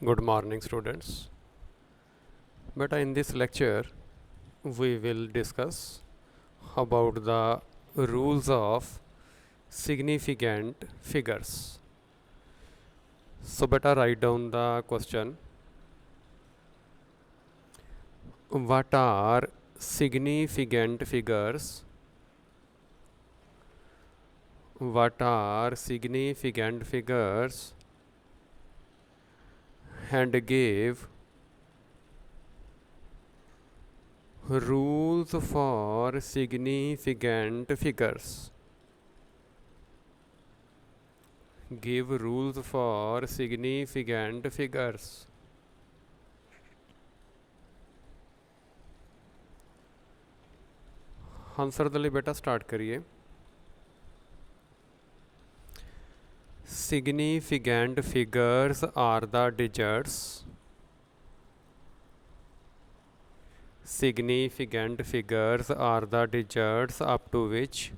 Good morning, students. But in this lecture, we will discuss about the rules of significant figures. So, beta write down the question. What are significant figures? What are significant figures? And give rules for significant figures. Give rules for significant figures. Answer दे लिए बेटा start करिए. Significant figures are the digits. Significant figures are the digits up to which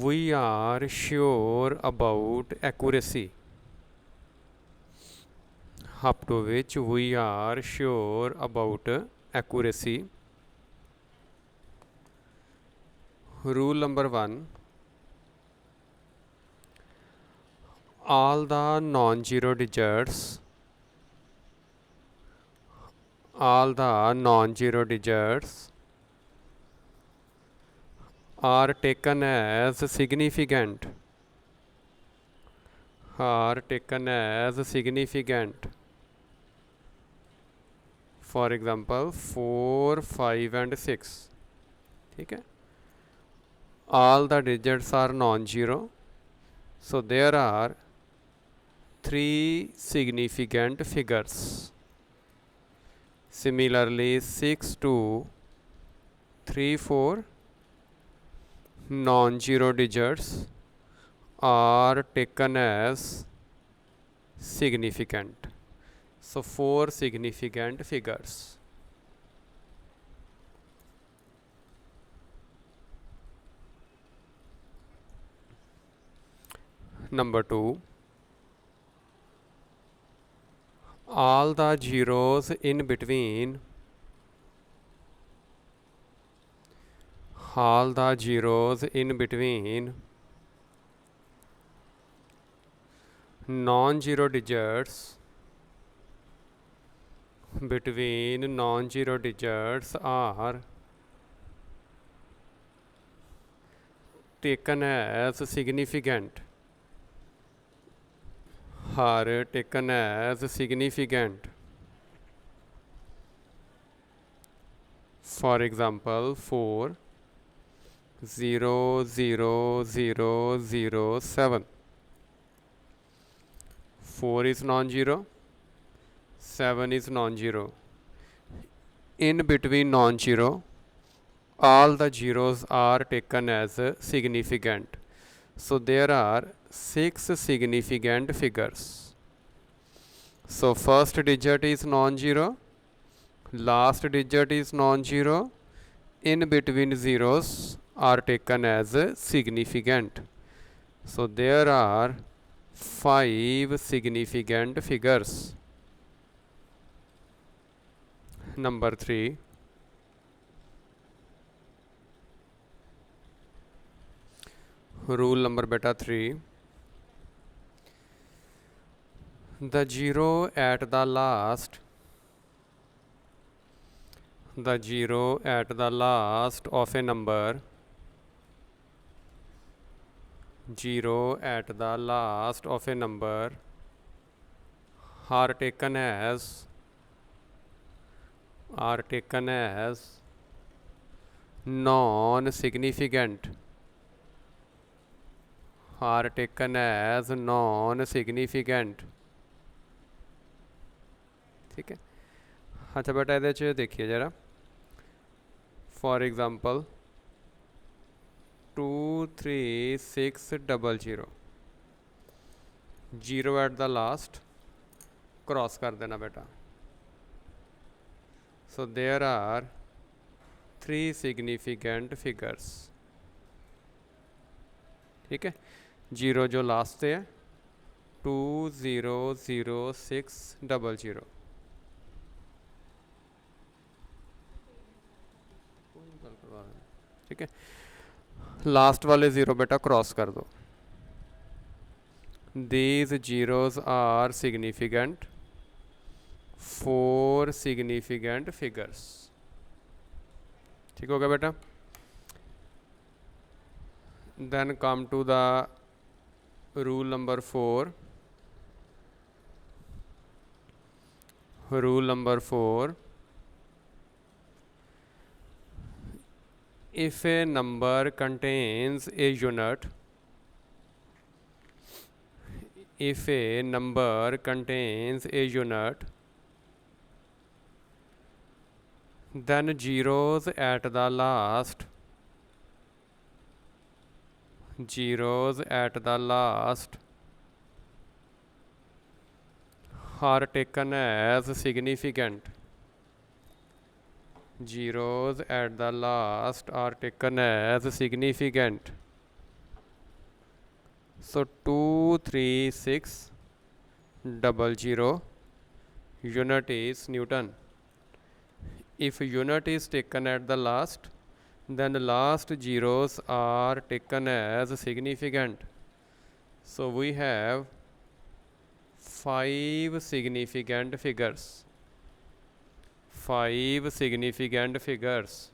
we are sure about accuracy. Up to which we are sure about accuracy. Rule number 1. All the non-zero digits are taken as significant. For example, 4, 5 and 6. ठीक है. All the digits are non-zero. So there are 3 significant figures. Similarly, 6, 2, 3, 4 non-zero digits are taken as significant. So 4 significant figures. Number 2. All the zeros in between non-zero digits are taken as significant. For example, 4, 0, 0, 0, 0, 7. 4 is non-zero, 7 is non-zero. In between non-zero, all the zeros are taken as significant. So there are 6 significant figures. So first digit is non-zero, last digit is non-zero, in between zeros are taken as significant. So there are 5 significant figures. Number 3. Rule number beta 3. The zero at the last of a number are taken as non-significant. ठीक है. अच्छा बेटा ਇਹਦੇ 'ਚ देखिए जरा. For example, 2, 3, 6, 0, 0 at the last cross कर देना बेटा. So there are 3 significant figures. ठीक है. 0 जो लास्ट से है, 200,600। ठीक है, लास्ट वाले ज़ीरो बेटा क्रॉस कर दो। These zeros are significant four significant figures. ठीक हो गया बेटा। Then come to the rule number 4। Rule number 4, if a number contains a unit, if a number contains a unit, then zeros at the last, zeros at the last are taken as significant. Zeros at the last are taken as significant. So 23600 unit is Newton. If unit is taken at the last, then the last zeros are taken as significant. So we have 5 significant figures. 5 significant figures.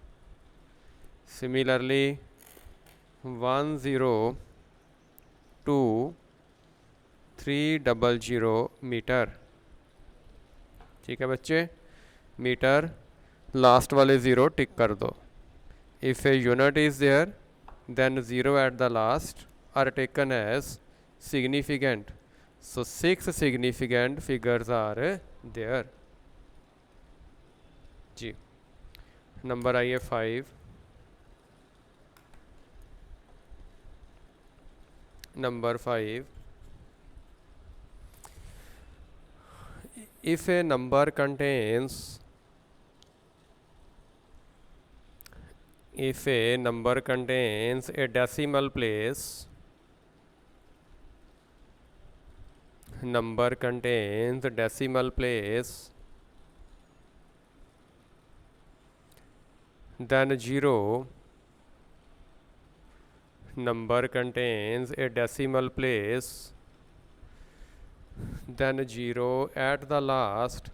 Similarly, 102,300 metre. ठीक है बच्चे, metre लास्ट वाले zero tick कर दो। If a unit is there then zero at the last are taken as significant. So 6 significant figures are there. जी, number आइए 5। Number 5, if a number contains, if a number contains a decimal place, number contains a decimal place, then zero, number contains a decimal place, then zero at the last,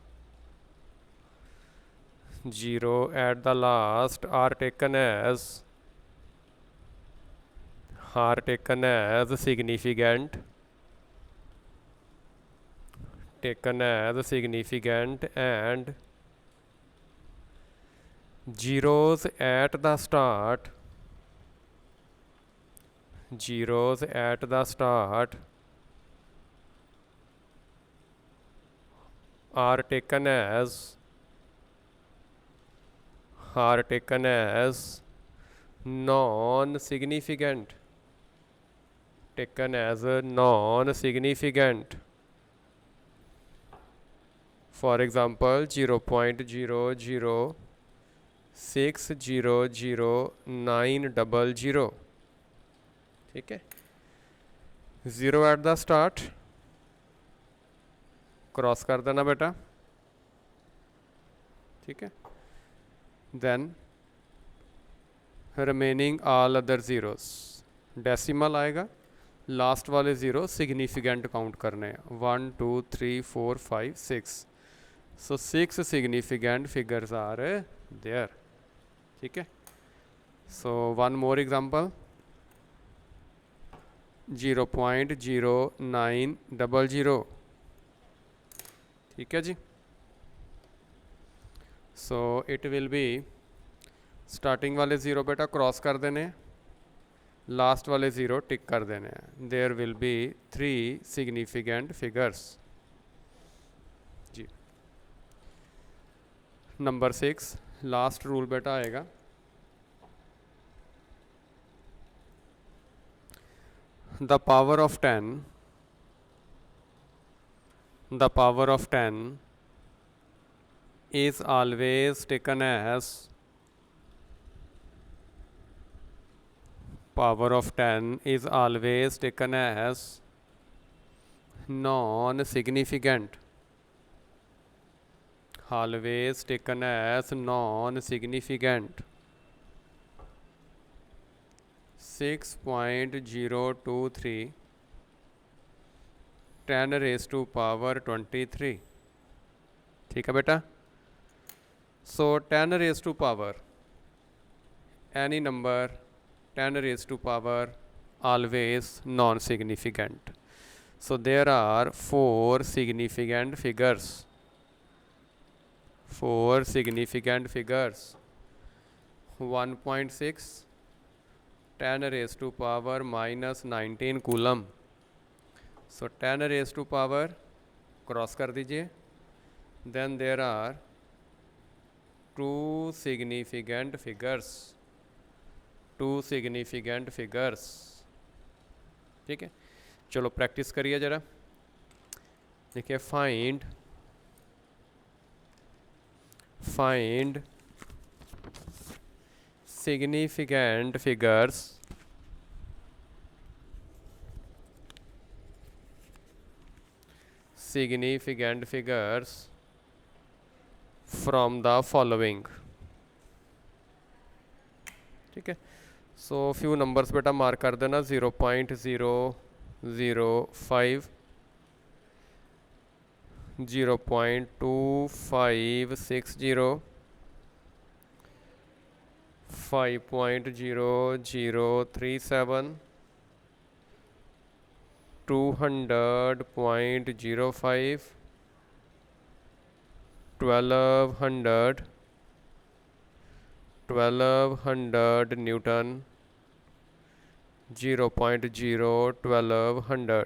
zero at the last are taken as significant, taken as significant, and zeros at the start, zeros at the start are taken as non-significant, taken as a non-significant. For example, 0.00600900। ठीक है, zero at the start cross कर देना बेटा। ठीक है, then remaining all other zeros, decimal आएगा, last वाले zero significant count करने हैं, 1 2 3 4 5 6। So 6 significant figures are there. ठीक है, सो वन मोर एग्जांपल, 0.0900। ठीक है जी। So it will be, starting वाले ज़ीरो बेटा क्रॉस कर देने, लास्ट वाले ज़ीरो टिक कर देने हैं। There will be 3 significant figures. जी, नंबर 6 लास्ट रूल बेटा आएगा। The power of 10, the power of 10 is always taken as, power of 10 is always taken as non significant, always taken as non significant. 6.023 10 raised to power 23. ठीक है बेटा. So 10 raised to power, any number 10 raised to power always non-significant. So there are 4 significant figures. 4 significant figures. 1.6 10 raised to power minus 19 coulomb. So 10 raised to power cross कर दीजिए. Then there are 2 significant figures. 2 significant figures. ठीक है, चलो practice करिए ज़रा. देखिए, find significant figures from the following. ठीक है, सो फ्यू नंबर्स बेटा मार्क कर देना. 0.005, 0.2560, 5.0037, 200.05, 1200 Newton, 0.01200.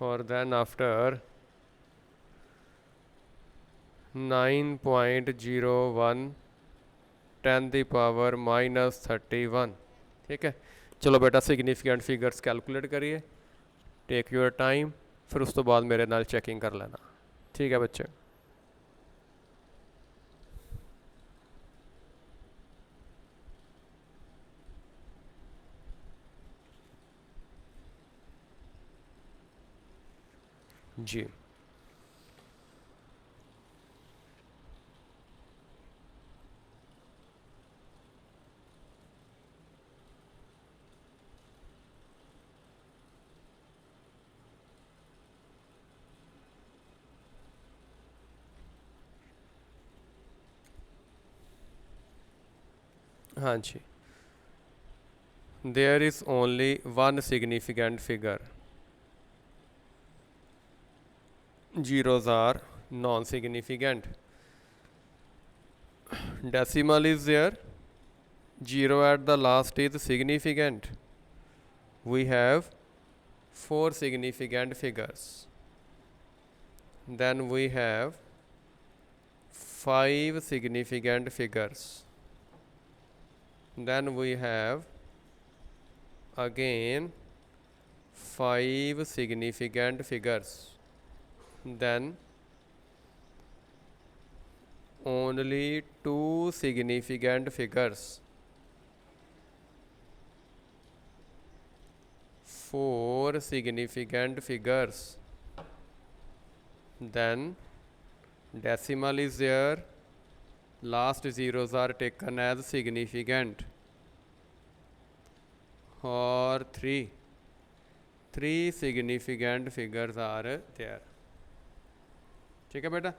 और then after 9.01 10 the power minus 31. ठीक है, चलो बेटा सिग्निफिकेंट फिगर्स कैलकुलेट करिए. टेक योर टाइम, फिर उस तो बाद मेरे नाल चेकिंग कर लेना. ठीक है बच्चे. जी, हाँ जी. There is only one significant figure. Zeros are non-significant. Decimal is there. 0 at the last is significant. We have 4 significant figures. Then we have 5 significant figures. Then we have again 5 significant figures. Then only 2 significant figures. 4 significant figures. Then decimal is there. Last zeros are taken as significant. Or 3 significant figures are there. ठीक है बेटा,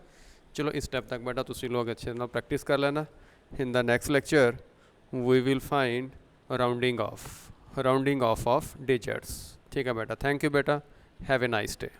चलो इस step तक बेटा तुसी लोग अच्छे ना प्रैक्टिस कर लेना. In the next lecture we will find rounding off of digits. ठीक है बेटा, थैंक यू बेटा, हैव ए नाइस डे.